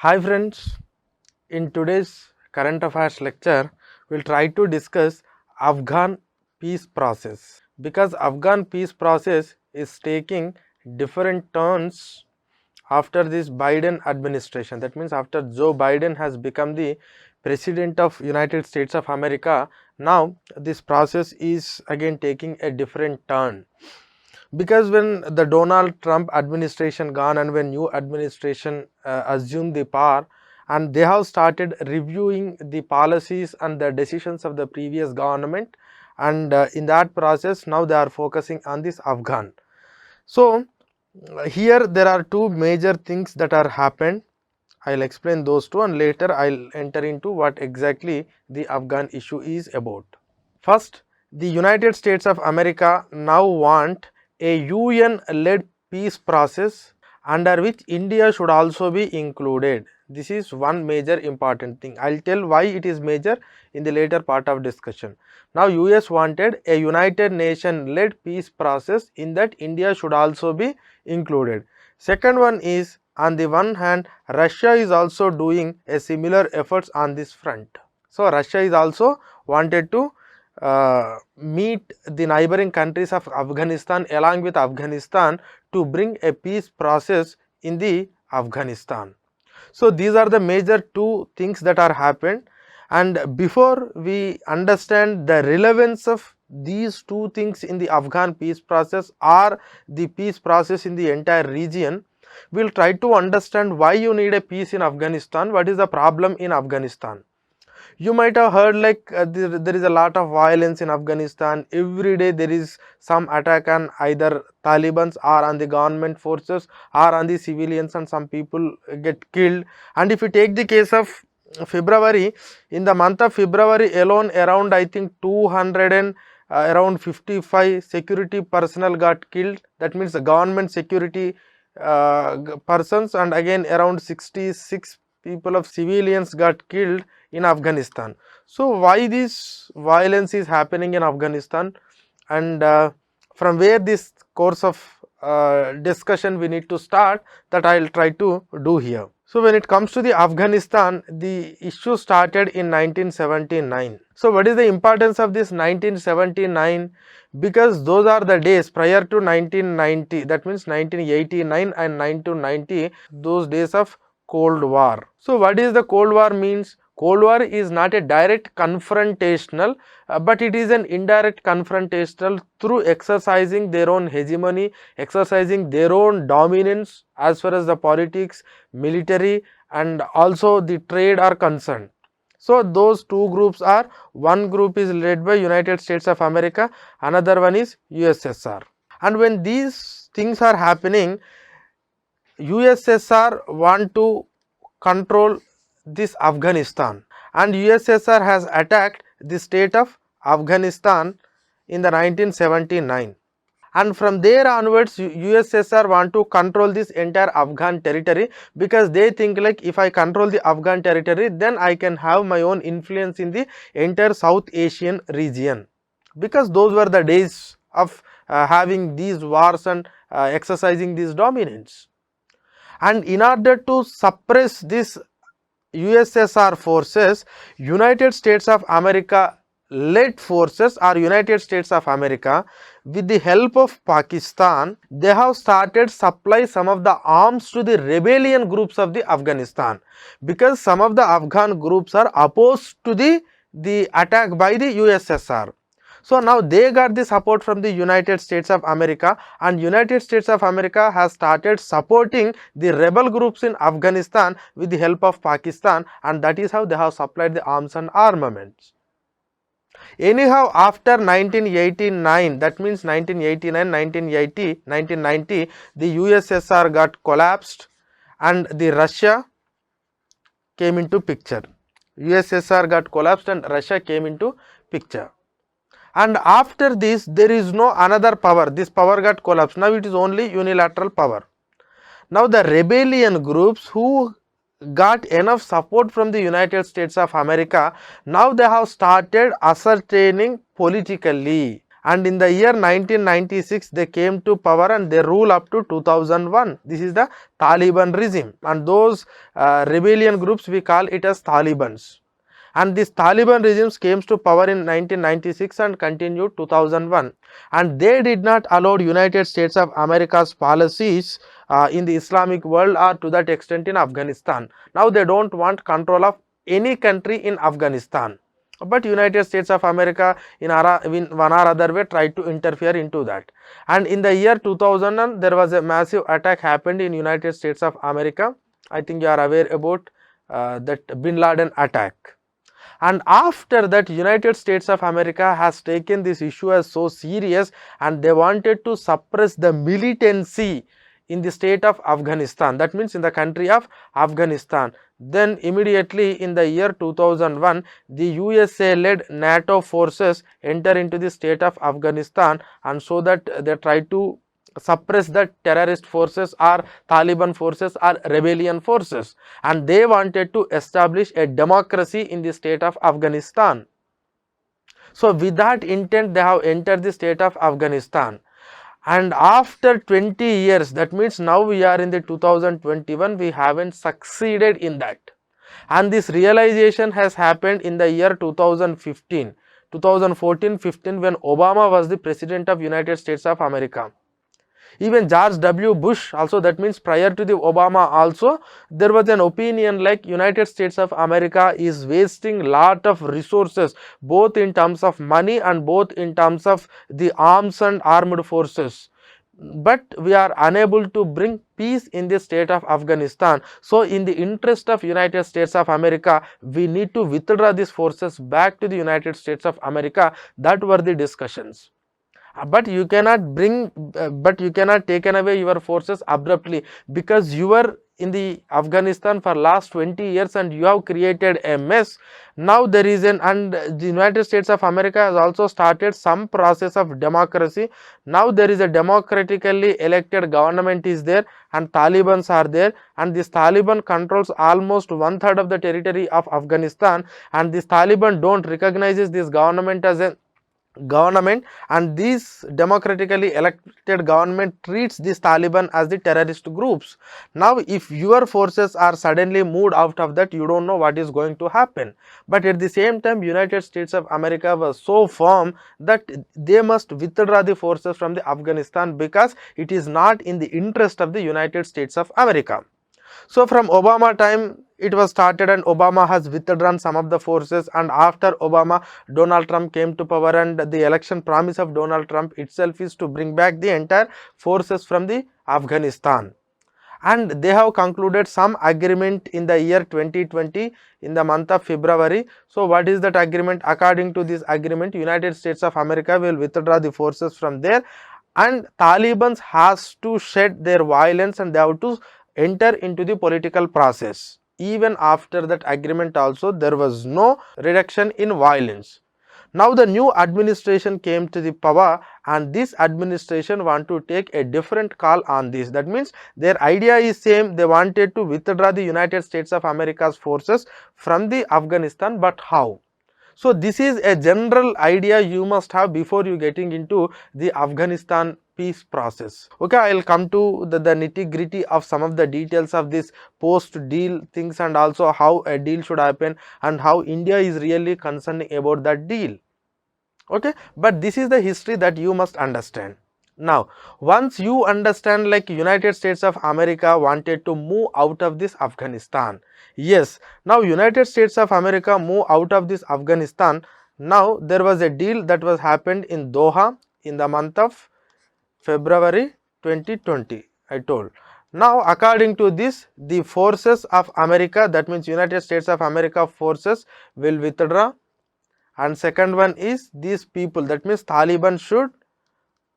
Hi friends, in today's current affairs lecture, we'll try to discuss Afghan peace process because Afghan peace process is taking different turns after this Biden administration. That means after Joe Biden has become the president of United States of America, now this process is again taking a different turn because when the Donald Trump administration gone and when new administration assumed the power and they have started reviewing the policies and the decisions of the previous government, and in that process now they are focusing on this Afghan. So here there are two major things that are happened. I'll explain those two and later I'll enter into what exactly the Afghan issue is about. First, the United States of America now want a UN-led peace process under which India should also be included. This is one major important thing. I'll tell why it is major in the later part of discussion. Now US wanted a United Nation-led peace process in that India should also be included. Second one is, on the one hand, Russia is also doing a similar efforts on this front. So Russia is also wanted to meet the neighboring countries of Afghanistan along with Afghanistan to bring a peace process in the Afghanistan. So these are the major two things that are happened, and before we understand the relevance of these two things in the Afghan peace process or the peace process in the entire region, we will try to understand why you need a peace in Afghanistan, what is the problem in Afghanistan. You might have heard like there is a lot of violence in Afghanistan. Every day there is some attack on either Taliban's or on the government forces or on the civilians, and some people get killed. And if you take the case of February, in the month of February alone, around I think 200 and around 55 security personnel got killed. That means the government security persons, and again around 66 people of civilians got killed in Afghanistan. So why this violence is happening in Afghanistan, and from where this course of discussion we need to start, that I will try to do here. So when it comes to the Afghanistan, the issue started in 1979. So what is the importance of this 1979? Because those are the days prior to 1990, that means 1989 and 1990, those days of Cold War. So what is the Cold War means? Cold War is not a direct confrontational, but it is an indirect confrontational through exercising their own hegemony, exercising their own dominance as far as the politics, military and also the trade are concerned. So those two groups are, one group is led by United States of America, another one is USSR. And when these things are happening, USSR want to control this Afghanistan, and USSR has attacked the state of Afghanistan in the 1979, and from there onwards USSR want to control this entire Afghan territory, because they think like if I control the Afghan territory, then I can have my own influence in the entire South Asian region, because those were the days of having these wars and exercising these dominance. And in order to suppress this USSR forces, United States of America led forces or United States of America with the help of Pakistan, they have started supply some of the arms to the rebellion groups of the Afghanistan, because some of the Afghan groups are opposed to the attack by the USSR. So now they got the support from the United States of America, and United States of America has started supporting the rebel groups in Afghanistan with the help of Pakistan, and that is how they have supplied the arms and armaments. Anyhow, after 1989, that means 1989, 1980, 1990, the USSR got collapsed and the Russia came into picture. USSR got collapsed and Russia came into picture. And after this there is no another power, this power got collapsed, now it is only unilateral power. Now the rebellion groups who got enough support from the United States of America, now they have started ascertaining politically, and in the year 1996 they came to power and they rule up to 2001. This is the Taliban regime, and those rebellion groups we call it as Talibans. And this Taliban regimes came to power in 1996 and continued 2001, and they did not allow United States of America's policies in the Islamic world or to that extent in Afghanistan. Now they don't want control of any country in Afghanistan, but United States of America in one or other way tried to interfere into that. And in the year 2000 there was a massive attack happened in United States of America. I think you are aware about that Bin Laden attack. And after that, United States of America has taken this issue as so serious, and they wanted to suppress the militancy in the state of Afghanistan, that means in the country of Afghanistan. Then immediately in the year 2001, the USA led NATO forces enter into the state of Afghanistan, and so that they tried to suppress the terrorist forces or Taliban forces or rebellion forces, and they wanted to establish a democracy in the state of Afghanistan. So with that intent they have entered the state of Afghanistan, and after 20 years, that means now we are in the 2021, we haven't succeeded in that. And this realization has happened in the year 2015, 2014-15, when Obama was the president of United States of America. Even George W. Bush also, that means prior to the Obama also, there was an opinion like United States of America is wasting lot of resources, both in terms of money and both in terms of the arms and armed forces, but we are unable to bring peace in the state of Afghanistan. So in the interest of United States of America, we need to withdraw these forces back to the United States of America. That were the discussions. But you cannot take away your forces abruptly, because you were in the Afghanistan for last 20 years and you have created a mess. Now there is and the United States of America has also started some process of democracy. Now there is a democratically elected government is there, and Talibans are there, and this Taliban controls almost 1/3 of the territory of Afghanistan, and this Taliban don't recognizes this government as a government, and this democratically elected government treats this Taliban as the terrorist groups. Now if your forces are suddenly moved out of that, you don't know what is going to happen. But at the same time, United States of America was so firm that they must withdraw the forces from the Afghanistan, because it is not in the interest of the United States of America. So from Obama time it was started, and Obama has withdrawn some of the forces, and after Obama, Donald Trump came to power, and the election promise of Donald Trump itself is to bring back the entire forces from the Afghanistan. And they have concluded some agreement in the year 2020 in the month of February. So what is that agreement? According to this agreement, United States of America will withdraw the forces from there, and Taliban has to shed their violence and they have to enter into the political process. Even after that agreement also, there was no reduction in violence. Now the new administration came to the power, and this administration want to take a different call on this. That means their idea is same, they wanted to withdraw the United States of America's forces from the Afghanistan, but how? So this is a general idea you must have before you getting into the Afghanistan peace process. Okay, I will come to the nitty gritty of some of the details of this post deal things, and also how a deal should happen and how India is really concerned about that deal. Okay, but this is the history that you must understand. Now once you understand, like United States of America wanted to move out of this Afghanistan. Yes, now United States of America move out of this Afghanistan. Now there was a deal that was happened in Doha in the month of February 2020, I told. Now according to this, the forces of America, that means United States of America forces will withdraw, and second one is these people, that means Taliban should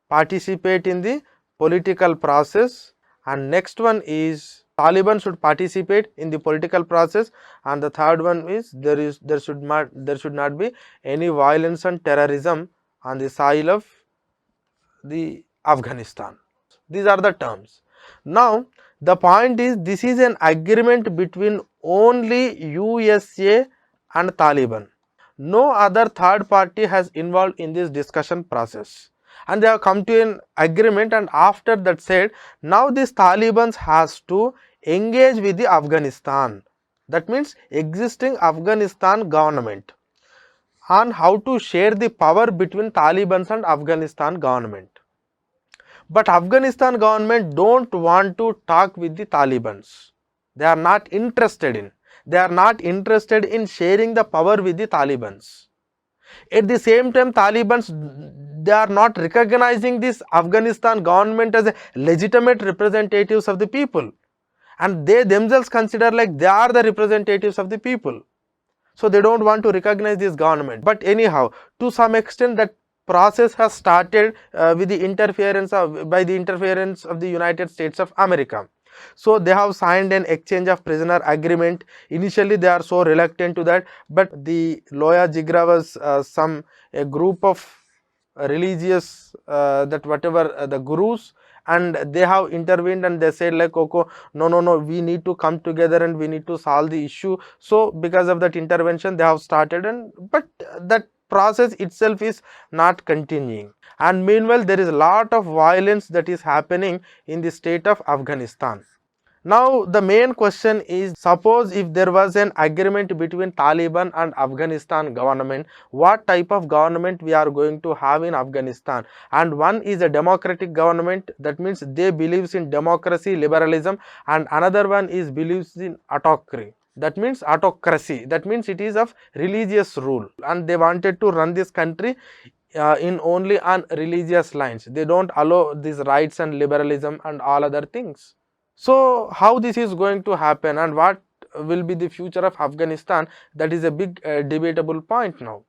participate in the political process, and next one is Taliban should participate in the political process, and the third one is there should not be any violence and terrorism on the soil of the Afghanistan. These are the terms. Now the point is, this is an agreement between only USA and Taliban. no other third party has involved in this discussion process, and they have come to an agreement, and after that said, now this Taliban has to engage with the Afghanistan, that means existing Afghanistan government, on how to share the power between Taliban and Afghanistan government. But Afghanistan government don't want to talk with the Talibans. They are not interested in. They are not interested in sharing the power with the Talibans. At the same time, Talibans, they are not recognizing this Afghanistan government as a legitimate representatives of the people, and they themselves consider like they are the representatives of the people. So they don't want to recognize this government. But anyhow, to some extent that process has started with the interference of the United States of America. So they have signed an exchange of prisoner agreement. Initially they are so reluctant to that, but the Loya Jigra was a group of religious that whatever the gurus, and they have intervened and they said like, okay, no, we need to come together and we need to solve the issue. So because of that intervention they have started, and but that process itself is not continuing, and meanwhile there is a lot of violence that is happening in the state of Afghanistan. Now the main question is, suppose if there was an agreement between Taliban and Afghanistan government, what type of government we are going to have in Afghanistan? And one is a democratic government, that means they believes in democracy, liberalism, and another one is believes in autocracy. That means autocracy, that means it is of religious rule, and they wanted to run this country in only on religious lines. They don't allow these rights and liberalism and all other things. So how this is going to happen and what will be the future of Afghanistan, that is a big debatable point now.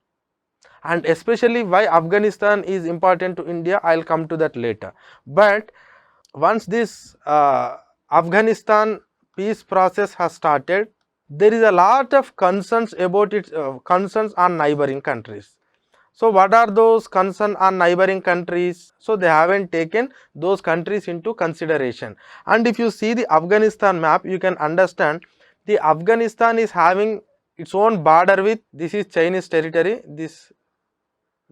And especially why Afghanistan is important to India, I will come to that later. But once this Afghanistan peace process has started, there is a lot of concerns about its concerns on neighboring countries. So what are those concerns on neighboring countries? So they haven't taken those countries into consideration. And if you see the Afghanistan map, you can understand the Afghanistan is having its own border with, this is Chinese territory, this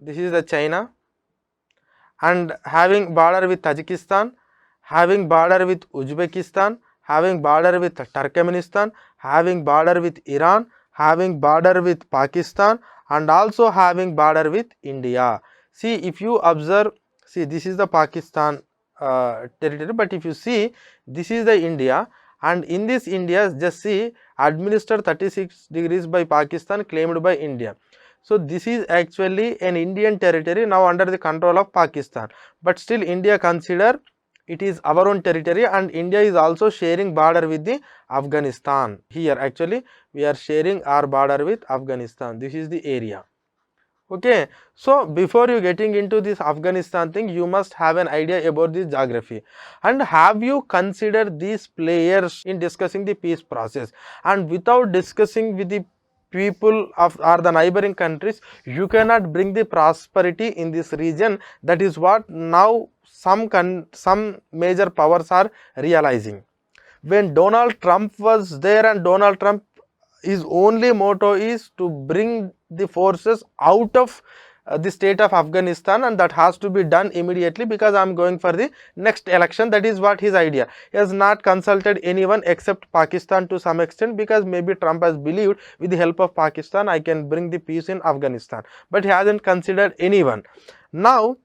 is the China, and having border with Tajikistan, having border with Uzbekistan, having border with Turkmenistan, having border with Iran, having border with Pakistan, and also having border with India. See, if you observe, see, this is the Pakistan territory, but if you see, this is the India, and in this India, just see, administered 36 degrees by Pakistan, claimed by India. So this is actually an Indian territory now under the control of Pakistan, but still India consider it is our own territory, and India is also sharing border with the Afghanistan. Here actually we are sharing our border with Afghanistan. This is the area. Okay, so before you getting into this Afghanistan thing, you must have an idea about this geography. And have you considered these players in discussing the peace process? And without discussing with the people of or the neighboring countries, you cannot bring the prosperity in this region. That is what now some major powers are realizing. When Donald Trump was there, and Donald Trump, his only motto is to bring the forces out of the state of Afghanistan, and that has to be done immediately because I am going for the next election. That is what his idea. He has not consulted anyone except Pakistan to some extent, because maybe Trump has believed with the help of Pakistan I can bring the peace in Afghanistan, but he hasn't considered anyone. Now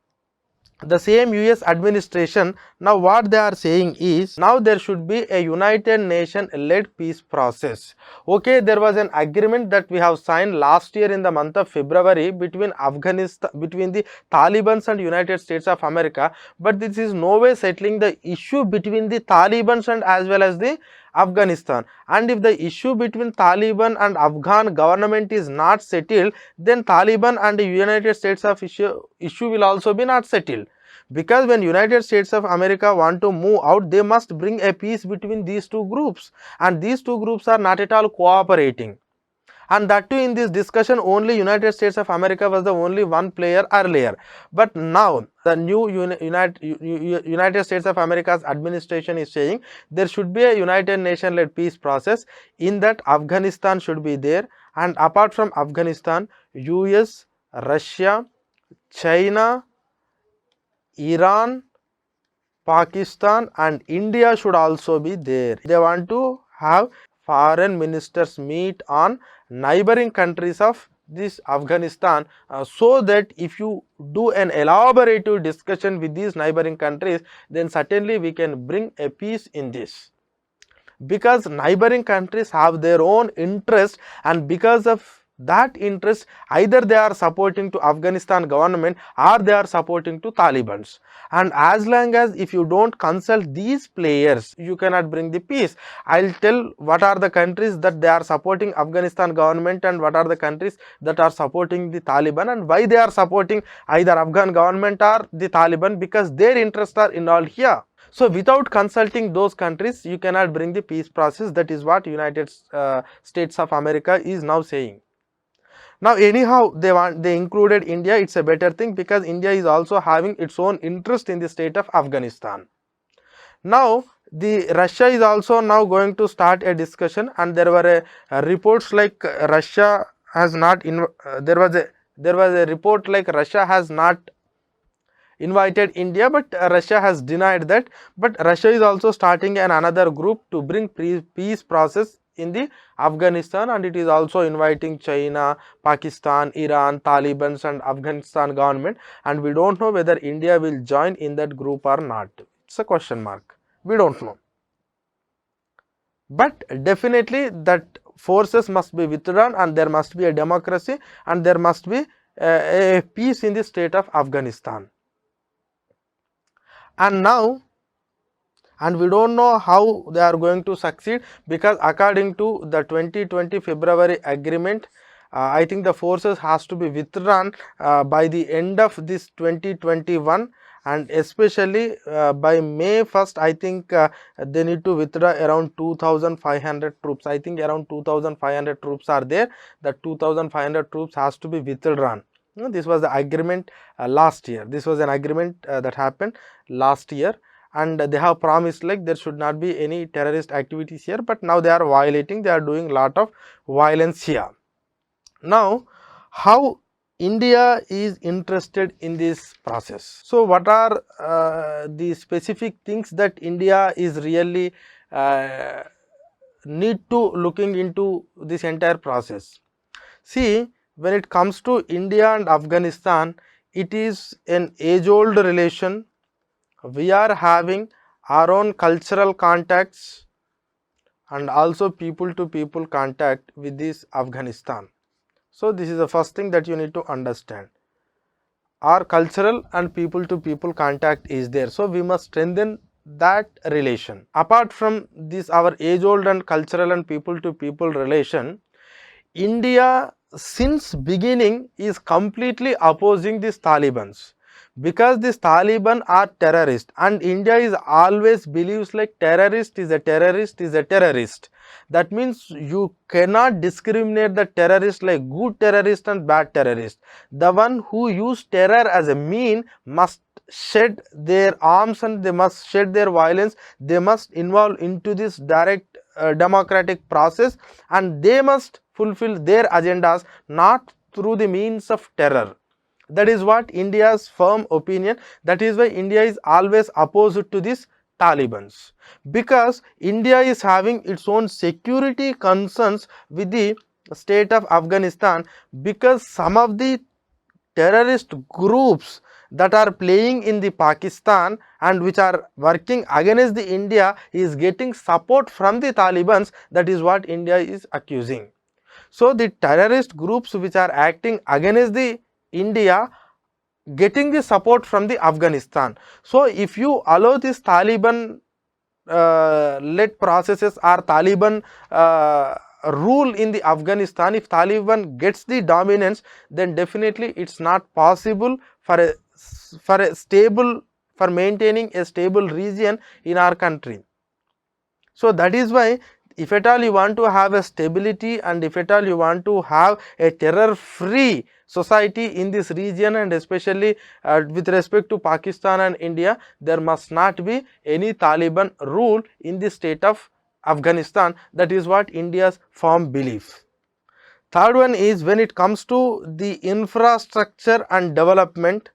the same US administration, now what they are saying is, now there should be a United Nations led peace process. Okay, there was an agreement that we have signed last year in the month of February between Afghanistan, between the Taliban and United States of America, but this is no way settling the issue between the Taliban and as well as the Afghanistan. And if the issue between Taliban and Afghan government is not settled, then Taliban and the United States of issue will also be not settled. Because when United States of America want to move out, they must bring a peace between these two groups, and these two groups are not at all cooperating. And that too, in this discussion only United States of America was the only one player earlier, but now the new United States of America's administration is saying there should be a United Nations led peace process. In that, Afghanistan should be there, and apart from Afghanistan, US, Russia, China, Iran, Pakistan and India should also be there. They want to have foreign ministers meet on neighboring countries of this Afghanistan, so that if you do an elaborative discussion with these neighboring countries, then certainly we can bring a peace in this, because neighboring countries have their own interest, and because of that interest either they are supporting to Afghanistan government or they are supporting to Talibans, and as long as if you don't consult these players, you cannot bring the peace. I'll tell what are the countries that they are supporting Afghanistan government and what are the countries that are supporting the Taliban, and why they are supporting either Afghan government or the Taliban, because their interests are involved here. So without consulting those countries, you cannot bring the peace process. That is what United States of America is now saying. Now anyhow they included India. It's a better thing, because India is also having its own interest in the state of Afghanistan. Now the Russia is also now going to start a discussion, and there were reports like Russia has not there was a report like Russia has not invited India, but Russia has denied that. But Russia is also starting another group to bring peace process in the Afghanistan, and it is also inviting China, Pakistan, Iran, Taliban and Afghanistan government, and we don't know whether India will join in that group or not. It's a question mark. We don't know. But definitely that forces must be withdrawn, and there must be a democracy, and there must be a peace in the state of Afghanistan. And now, and we don't know how they are going to succeed, because according to the 2020 February agreement, I think the forces has to be withdrawn by the end of this 2021, and especially by May 1st, I think they need to withdraw around 2,500 troops. I think around 2,500 troops are there. The 2,500 troops has to be withdrawn. This was the agreement last year. This was an agreement that happened last year, and they have promised like there should not be any terrorist activities here, but now they are violating, they are doing lot of violence here. Now how India is interested in this process? So what are the specific things that India is really need to looking into this entire process? See, when it comes to India and Afghanistan, it is an age-old relation. We are having our own cultural contacts and also people to people contact with this Afghanistan. So this is the first thing that you need to understand. Our cultural and people to people contact is there, so we must strengthen that relation. Apart from this, our age-old and cultural and people to people relation, India since beginning is completely opposing these Talibans, because these Taliban are terrorists, and India is always believes like terrorist is a terrorist is a terrorist. That means you cannot discriminate the terrorist like good terrorist and bad terrorist. The one who use terror as a mean must shed their arms and they must shed their violence. They must involve into this direct democratic process, and they must fulfill their agendas not through the means of terror. That is what India's firm opinion. That is why India is always opposed to this Talibans, because India is having its own security concerns with the state of Afghanistan, because some of the terrorist groups that are playing in the Pakistan and which are working against the India is getting support from the Talibans. That is what India is accusing. So the terrorist groups which are acting against the India getting the support from the Afghanistan. So if you allow this Taliban led processes or Taliban rule in the Afghanistan, if Taliban gets the dominance, then definitely it's not possible for maintaining a stable region in our country. So that is why if at all you want to have a stability, and if at all you want to have a terror free society in this region, and especially with respect to Pakistan and India, there must not be any Taliban rule in the state of Afghanistan. That is what India's firm belief. Third one is when it comes to the infrastructure and development.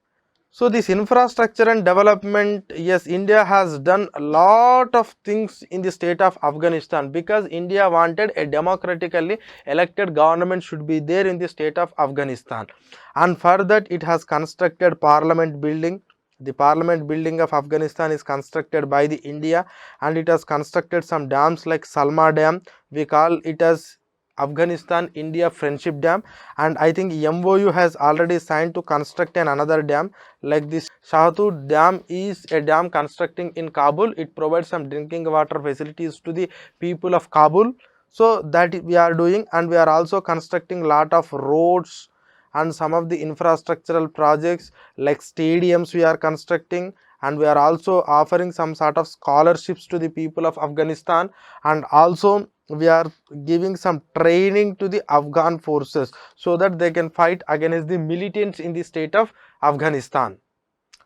So this infrastructure and development, yes, India has done a lot of things in the state of Afghanistan, because India wanted a democratically elected government should be there in the state of Afghanistan, and for that it has constructed parliament building. The parliament building of Afghanistan is constructed by the India, and it has constructed some dams like Salma Dam. We call it as Afghanistan India Friendship Dam, and I think MOU has already signed to construct another dam like this. Shahatut Dam is a dam constructing in Kabul. It provides some drinking water facilities to the people of Kabul. So that we are doing, and we are also constructing lot of roads and some of the infrastructural projects like stadiums we are constructing, and we are also offering some sort of scholarships to the people of Afghanistan, and also we are giving some training to the Afghan forces so that they can fight against the militants in the state of Afghanistan.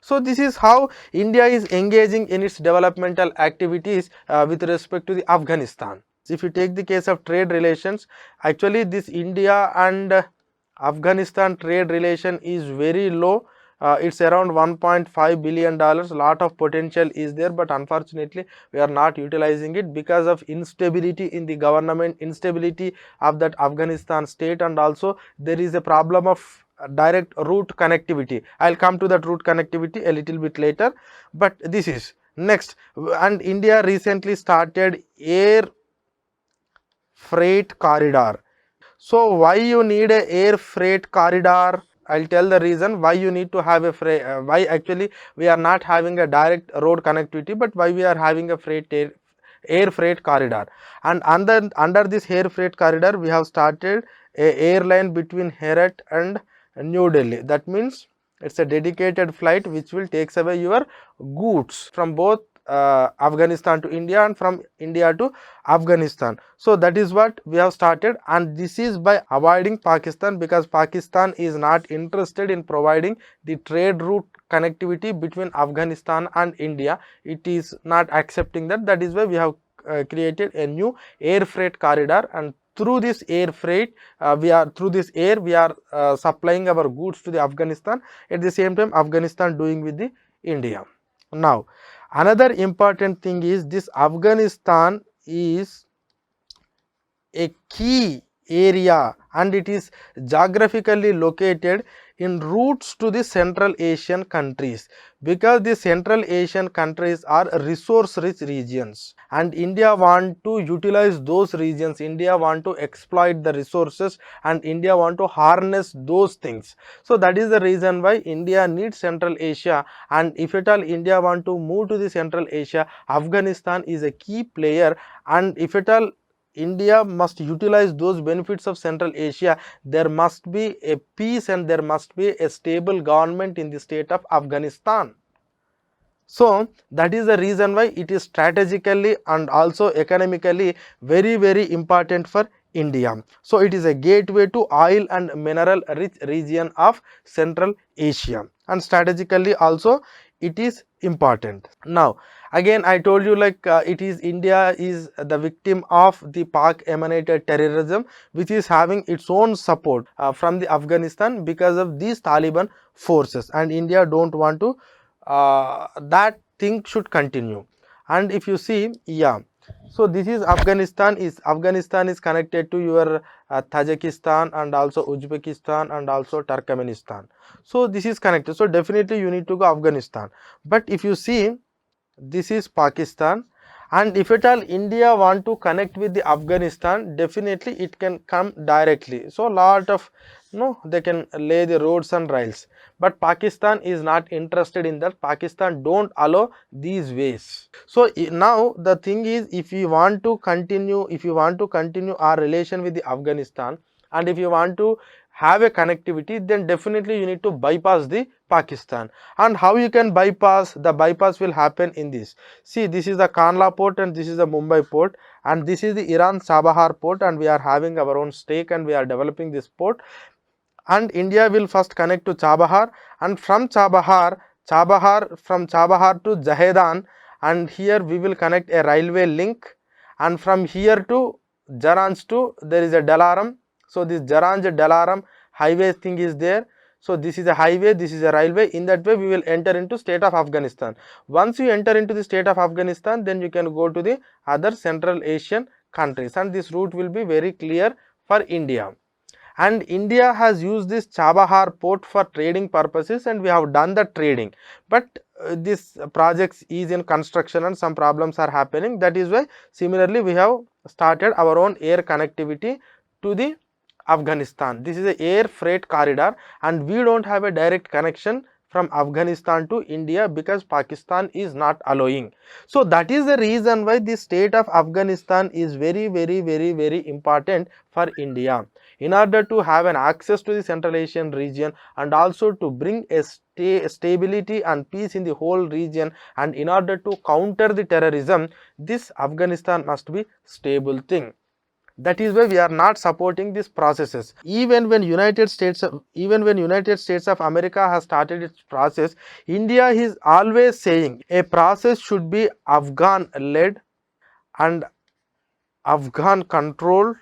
So this is how India is engaging in its developmental activities with respect to the Afghanistan. If you take the case of trade relations, actually this India and Afghanistan trade relation is very low. It's around $1.5 billion. Lot of potential is there, but unfortunately we are not utilizing it because of instability in the government, instability of that Afghanistan state, and also there is a problem of direct route connectivity. I'll come to that route connectivity a little bit later, but this is next. And India recently started air freight corridor. So why you need a air freight corridor? I'll tell the reason why you need to have a why actually we are not having a direct road connectivity, but why we are having a air freight corridor. And under this air freight corridor we have started a airline between Herat and New Delhi. That means it's a dedicated flight which will takes away your goods from both Afghanistan to India and from India to Afghanistan. So that is what we have started, and this is by avoiding Pakistan, because Pakistan is not interested in providing the trade route connectivity between Afghanistan and India. It is not accepting that. That is why we have created a new air freight corridor, and through this air freight we are supplying our goods to the Afghanistan. At the same time Afghanistan doing with the India. Now another important thing is this Afghanistan is a key area, and it is geographically located in routes to the Central Asian countries, because the Central Asian countries are resource rich regions, and India want to utilize those regions. India want to exploit the resources, and India want to harness those things. So that is the reason why India needs Central Asia, and if at all India want to move to the Central Asia, Afghanistan is a key player, and if at all India must utilize those benefits of Central Asia, there must be a peace and there must be a stable government in the state of Afghanistan. So that is the reason why it is strategically and also economically very important for India. So it is a gateway to oil and mineral rich region of Central Asia, and strategically also it is important. Now again I told you like it is India is the victim of the Pak emanated terrorism, which is having its own support from the Afghanistan because of these Taliban forces, and India don't want to that thing should continue. And if you see, yeah, so this is Afghanistan is connected to your Tajikistan and also Uzbekistan and also Turkmenistan. So this is connected, so definitely you need to go Afghanistan. But if you see, this is Pakistan, and if at all India want to connect with the Afghanistan, definitely it can come directly. So lot of they can lay the roads and rails, but Pakistan is not interested in that. Pakistan don't allow these ways. So now the thing is, if you want to continue our relation with the Afghanistan, and if you want to have a connectivity, then definitely you need to bypass the Pakistan. And how you can bypass? The bypass will happen in this. See, this is the Kandla port and this is the Mumbai port, and this is the Iran Chabahar port, and we are having our own stake and we are developing this port. And India will first connect to Chabahar, and from Chabahar to Jahedan, and here we will connect a railway link, and from here to Jaranj to there is a Dalaram. So this Jaranj Dalaram highway thing is there. So this is a highway, this is a railway. In that way we will enter into state of Afghanistan. Once you enter into the state of Afghanistan, then you can go to the other Central Asian countries, and this route will be very clear for India. And India has used this Chabahar port for trading purposes, and we have done the trading, but this project is in construction and some problems are happening. That is why similarly we have started our own air connectivity to the Afghanistan. This is a air freight corridor, and we don't have a direct connection from Afghanistan to India because Pakistan is not allowing. So that is the reason why the state of Afghanistan is very important for India, in order to have an access to the Central Asian region, and also to bring a stability and peace in the whole region, and in order to counter the terrorism, this Afghanistan must be stable thing. That is why we are not supporting these processes. Even when United States of America has started its process, India is always saying a process should be Afghan led and Afghan controlled.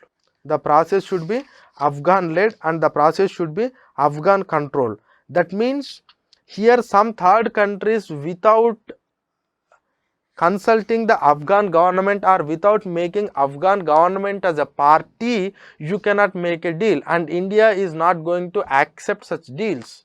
The process should be Afghan led and the process should be Afghan controlled. That means here some third countries, without consulting the Afghan government or without making Afghan government as a party, you cannot make a deal, and India is not going to accept such deals.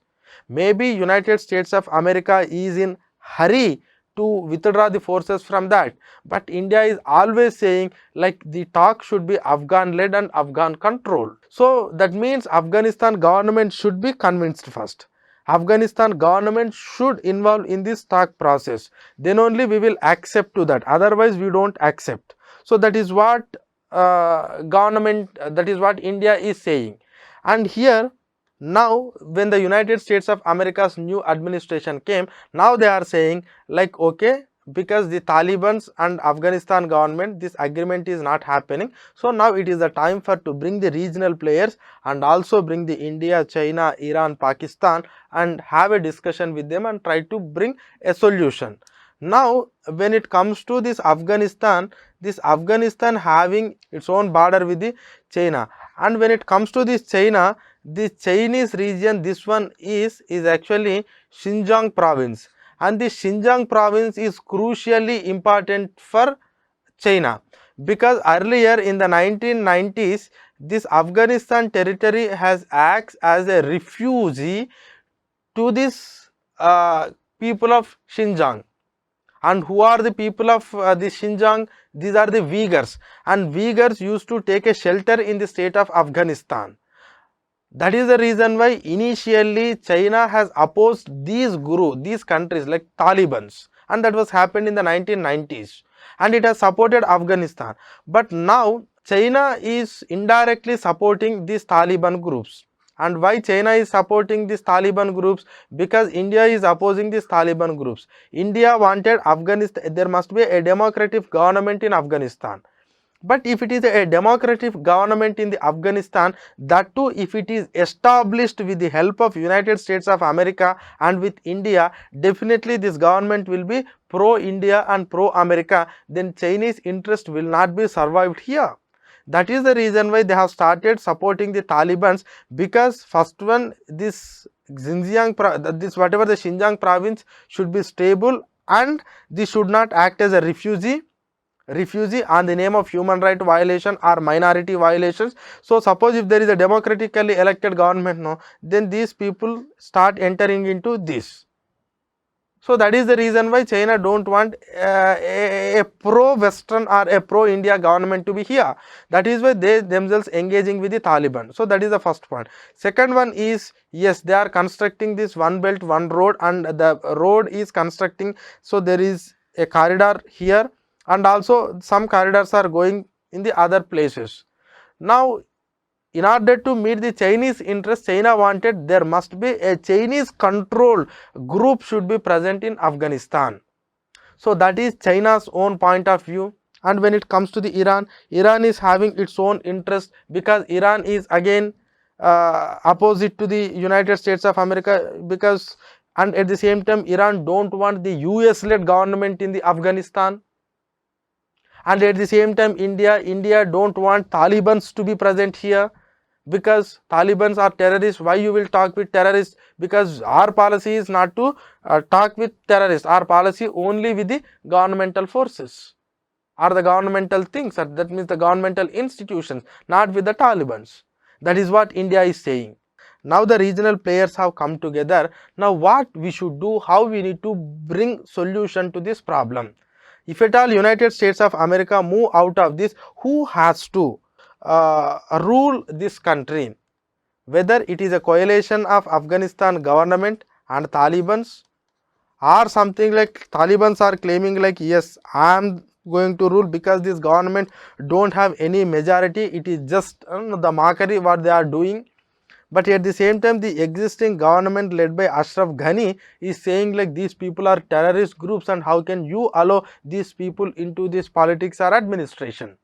Maybe United States of America is in hurry to withdraw the forces from that, but India is always saying like the talk should be Afghan led and Afghan controlled. So that means Afghanistan government should be convinced first. Afghanistan government should involve in this talk process, then only we will accept to that, otherwise we don't accept. So that is what that is what India is saying. And here now when the United States of America's new administration came, now they are saying like okay, because the Taliban's and Afghanistan government, this agreement is not happening, so now it is the time for to bring the regional players and also bring the India, China, Iran, Pakistan and have a discussion with them and try to bring a solution. Now when it comes to this Afghanistan having its own border with the China, and when it comes to this China, the Chinese region, this one is actually Xinjiang province, and the Xinjiang province is crucially important for China, because earlier in the 1990s this Afghanistan territory has acts as a refugee to this people of Xinjiang. And who are the people of the Xinjiang? These are the Uyghurs, and Uyghurs used to take a shelter in the state of Afghanistan. That is the reason why initially China has opposed these countries like Talibans, and that was happened in the 1990s, and it has supported Afghanistan. But now China is indirectly supporting these Taliban groups. And why China is supporting these Taliban groups? Because India is opposing these Taliban groups. India wanted Afghanistan, there must be a democratic government in Afghanistan. But if it is a democratic government in the Afghanistan, that too if it is established with the help of United States of America and with India, definitely this government will be pro-India and pro-America, then Chinese interest will not be survived here. That is the reason why they have started supporting the Talibans, because first one, this Xinjiang, whatever the Xinjiang province should be stable, and this should not act as a refugee on the name of human right violation or minority violations. So suppose if there is a democratically elected government, no, then these people start entering into this. So that is the reason why China don't want a pro-Western or a pro-India government to be here. That is why they themselves engaging with the Taliban. So that is the first point. Second one is, yes, they are constructing this one belt, one road, and the road is constructing. So there is a corridor here, and also some corridors are going in the other places. Now in order to meet the Chinese interest, China wanted there must be a Chinese control group should be present in Afghanistan. So that is China's own point of view. And when it comes to the Iran, Iran is having its own interest, because Iran is again opposite to the United States of America, because, and at the same time Iran don't want the US led government in the Afghanistan. And at the same time India don't want Talibans to be present here. because Taliban are terrorists. Why you will talk with terrorists? Because our policy is not to talk with terrorists. Our policy only with the governmental forces or the governmental things, or that means the governmental institutions, not with the Talibans. That is what India is saying. Now the regional players have come together. Now what we should do, how we need to bring solution to this problem. If at all United States of America move out of this, who has to rule this country? Whether it is a coalition of Afghanistan government and Talibans, or something like Talibans are claiming like, yes, I am going to rule because this government don't have any majority, it is just the mockery what they are doing. But at the same time, the existing government led by Ashraf Ghani is saying like these people are terrorist groups and how can you allow these people into this politics or administration.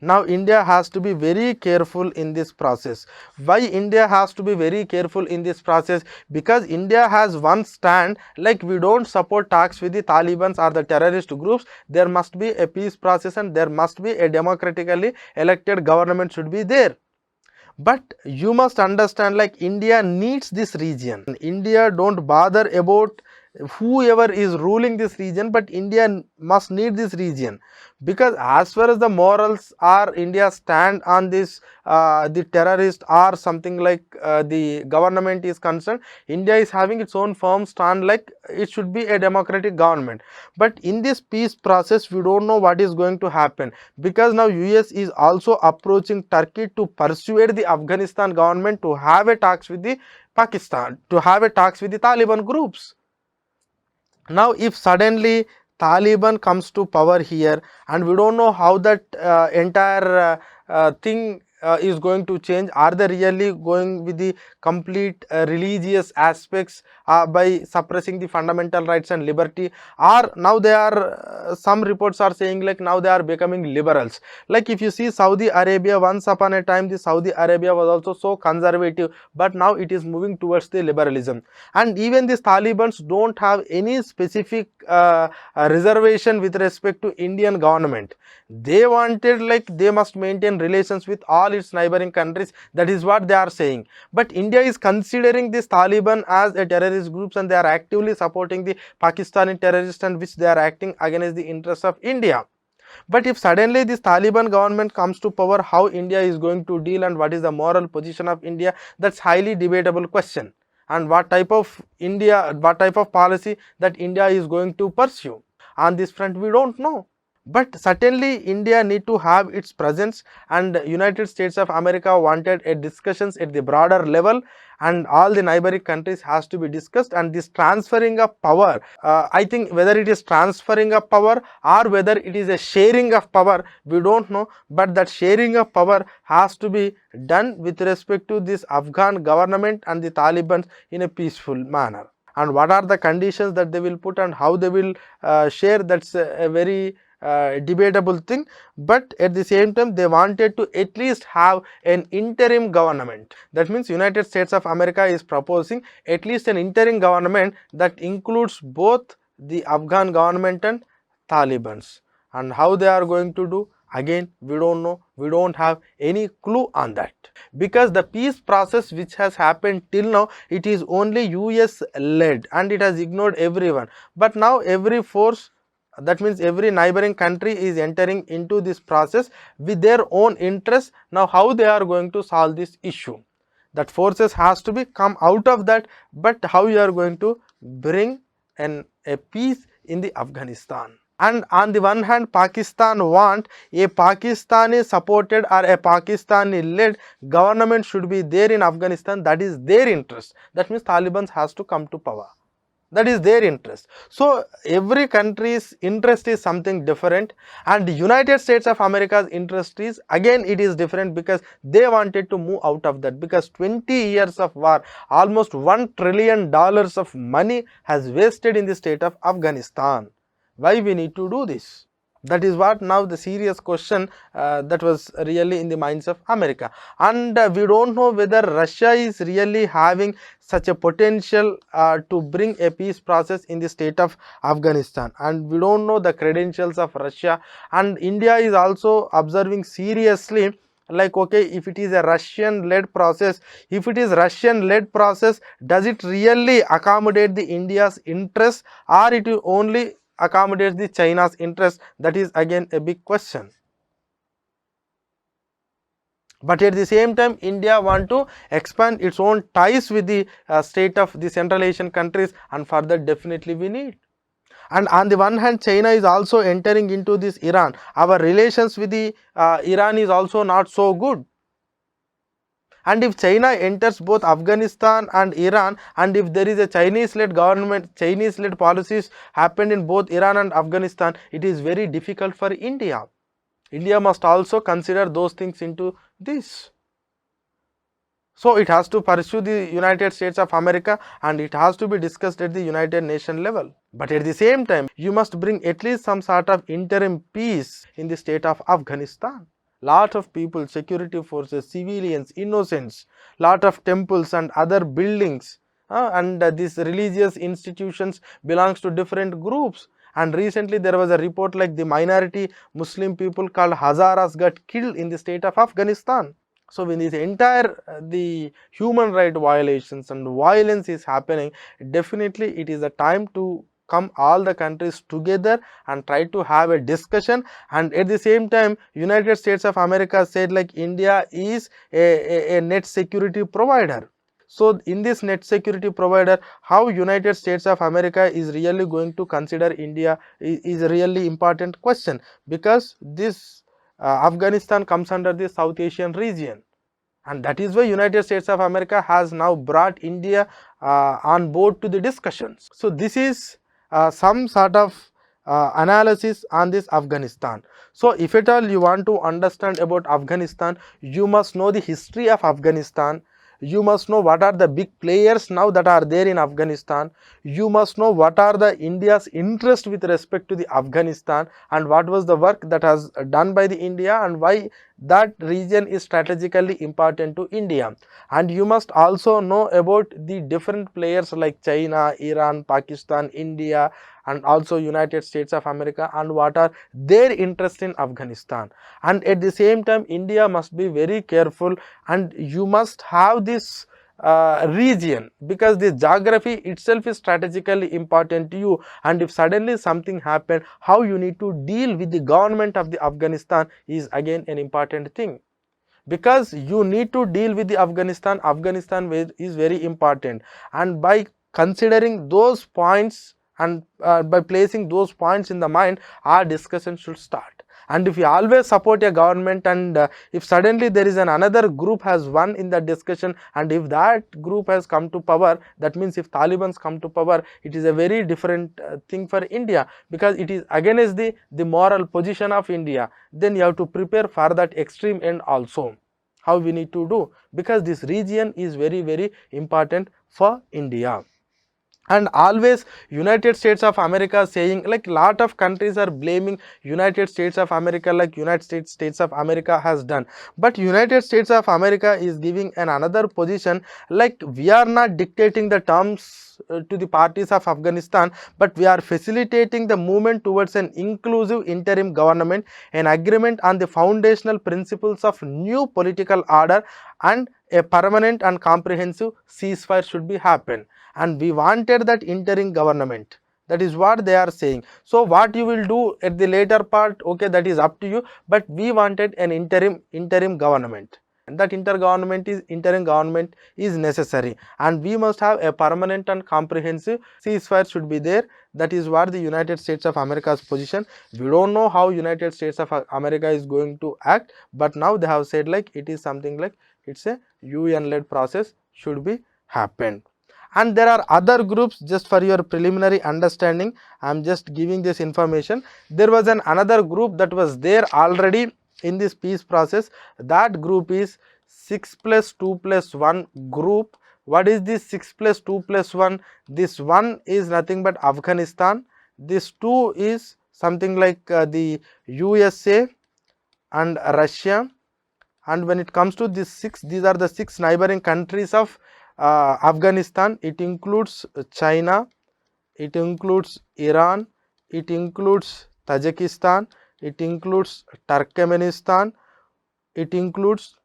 Now India has to be very careful in this process. Why India has to be very careful in this process? Because India has one stand, like we don't support talks with the Taliban or the terrorist groups. There must be a peace process and there must be a democratically elected government should be there. But you must understand like India needs this region. India don't bother about whoever is ruling this region, but India must need this region, because as far as the morals are, India stand on this the terrorist or something like the government is concerned, India is having its own firm stand like it should be a democratic government. But in this peace process we don't know what is going to happen, because now US is also approaching Turkey to persuade the Afghanistan government to have a talks with the Pakistan, to have a talks with the Taliban groups. Now if suddenly Taliban comes to power here and we don't know how that entire thing is going to change. Are they really going with the complete religious aspects by suppressing the fundamental rights and liberty, or now they are some reports are saying like now they are becoming liberals. Like if you see Saudi Arabia, once upon a time the Saudi Arabia was also so conservative, but now it is moving towards the liberalism. And even these Talibans don't have any specific reservation with respect to Indian government. They wanted like they must maintain relations with all its neighboring countries. That is what they are saying. But India is considering this Taliban as a terrorist groups and they are actively supporting the Pakistani terrorists, and which they are acting against the interests of India. But if suddenly this Taliban government comes to power, how India is going to deal and what is the moral position of India, that's highly debatable question. And what type of policy that India is going to pursue on this front, we don't know. But certainly India need to have its presence, and United States of America wanted a discussions at the broader level, and all the neighboring countries has to be discussed. And this transferring of power, I think whether it is transferring of power or whether it is a sharing of power, we don't know, but that sharing of power has to be done with respect to this Afghan government and the Taliban in a peaceful manner. And what are the conditions that they will put and how they will share, that's a very debatable thing. But at the same time they wanted to at least have an interim government. That means United States of America is proposing at least an interim government that includes both the Afghan government and Talibans. And how they are going to do, again we don't know, we don't have any clue on that, because the peace process which has happened till now, it is only US led and it has ignored everyone. But now every force, that means every neighboring country is entering into this process with their own interests. Now how they are going to solve this issue, that forces has to be come out of that. But how you are going to bring a peace in the Afghanistan? And on the one hand, Pakistan want a Pakistani supported or a Pakistani led government should be there in Afghanistan. That is their interest. That means Taliban has to come to power. That is their interest. So every country's interest is something different, and United States of America's interest is again it is different, because they wanted to move out of that, because 20 years of war, almost $1 trillion of money has wasted in the state of Afghanistan. Why we need to do this? That is what now the serious question that was really in the minds of America. And we don't know whether Russia is really having such a potential to bring a peace process in the state of Afghanistan, and we don't know the credentials of Russia. And India is also observing seriously like, okay, if it is a Russian led process, if it is Russian led process, does it really accommodate the India's interest, or it will only accommodate the China's interest? That is again a big question. But at the same time, India want to expand its own ties with the state of the Central Asian countries, and for that definitely we need. And on the one hand, China is also entering into this Iran. Our relations with the Iran is also not so good. And if China enters both Afghanistan and Iran, and if there is a Chinese led government, Chinese led policies happened in both Iran and Afghanistan, it is very difficult for India. India must also consider those things into this. So it has to pursue the United States of America, and it has to be discussed at the United Nations level. But at the same time, you must bring at least some sort of interim peace in the state of Afghanistan. Lot of people, security forces, civilians, innocents, lot of temples and other buildings, and these religious institutions belongs to different groups. And recently there was a report like the minority Muslim people called Hazaras got killed in the state of Afghanistan. So when this entire the human right violations and violence is happening, definitely it is a time to come all the countries together and try to have a discussion. And at the same time, United States of America said like India is a net security provider. So in this net security provider, how United States of America is really going to consider India is a really important question, because this Afghanistan comes under the South Asian region, and that is why United States of America has now brought India on board to the discussions. So this is some sort of analysis on this Afghanistan. So if at all you want to understand about Afghanistan, you must know the history of Afghanistan. You must know what are the big players now that are there in Afghanistan. You must know what are the India's interest with respect to the Afghanistan, and what was the work that has done by the India, and why that region is strategically important to India. And you must also know about the different players like China, Iran, Pakistan, India, and also United States of America, and what are their interest in Afghanistan. And at the same time, India must be very careful, and you must have this region, because the geography itself is strategically important to you. And if suddenly something happened, how you need to deal with the government of the Afghanistan is again an important thing, because you need to deal with the Afghanistan is very important. And by considering those points, and by placing those points in the mind, our discussion should start. And if you always support a government, and if suddenly there is another group has won in the discussion, and if that group has come to power, that means if Taliban's come to power, it is a very different thing for India, because it is against the moral position of India. Then you have to prepare for that extreme end also. How we need to do, because this region is very, very important for India. And always United States of America saying, like, lot of countries are blaming United States of America, like United States of America has done. But United States of America is giving another position, like, we are not dictating the terms to the parties of Afghanistan, but we are facilitating the movement towards an inclusive interim government, an agreement on the foundational principles of new political order, and a permanent and comprehensive ceasefire should be happen. And we wanted that interim government. That is what they are saying. So what you will do at the later part, okay, that is up to you, but we wanted an interim government. And that interim government is necessary, and we must have a permanent and comprehensive ceasefire should be there. That is what the United States of America's position. We don't know how United States of America is going to act, but now they have said like it is something like it's a UN led process should be happened. And there are other groups, just for your preliminary understanding, I am just giving this information. There was another group that was there already in this peace process. That group is 6+2+1 group. What is this 6+2+1? This 1 is nothing but Afghanistan. This 2 is something like the USA and Russia. And when it comes to this 6, these are the 6 neighboring countries of Afghanistan. It includes China, it includes Iran, it includes Tajikistan, it includes Turkmenistan, it includes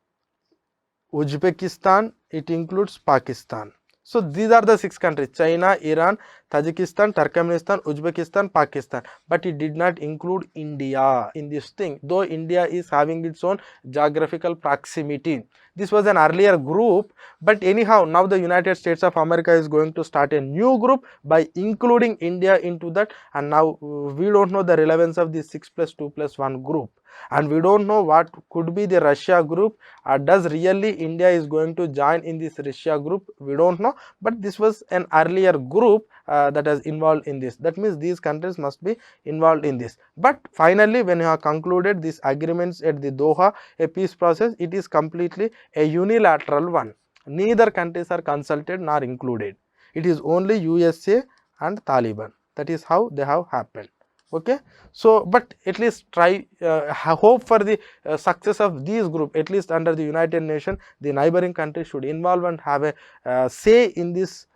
Uzbekistan, it includes Pakistan. So these are the 6 countries: China, Iran, Tajikistan, Turkmenistan, Uzbekistan, Pakistan. But it did not include India in this thing, though India is having its own geographical proximity. This was an earlier group, but anyhow, now the United States of America is going to start a new group by including India into that, and now we don't know the relevance of this 6 plus 2 plus 1 group, and we don't know what could be the Russia group. Does really India is going to join in this Russia group? We don't know, but this was an earlier group that is involved in this. That means these countries must be involved in this. But finally, when you have concluded these agreements at the Doha, a peace process, it is completely a unilateral one. Neither countries are consulted nor included. It is only USA and Taliban. That is how they have happened. Okay, so but at least try hope for the success of these group. At least under the United Nations, the neighboring countries should involve and have a say in this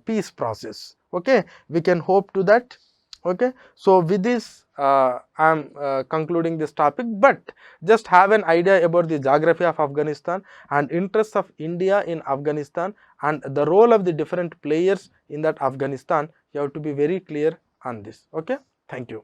peace process. Okay, we can hope to that. Okay, so with this I am concluding this topic, but just have an idea about the geography of Afghanistan and interests of India in Afghanistan and the role of the different players in that Afghanistan. You have to be very clear on this. Okay, thank you.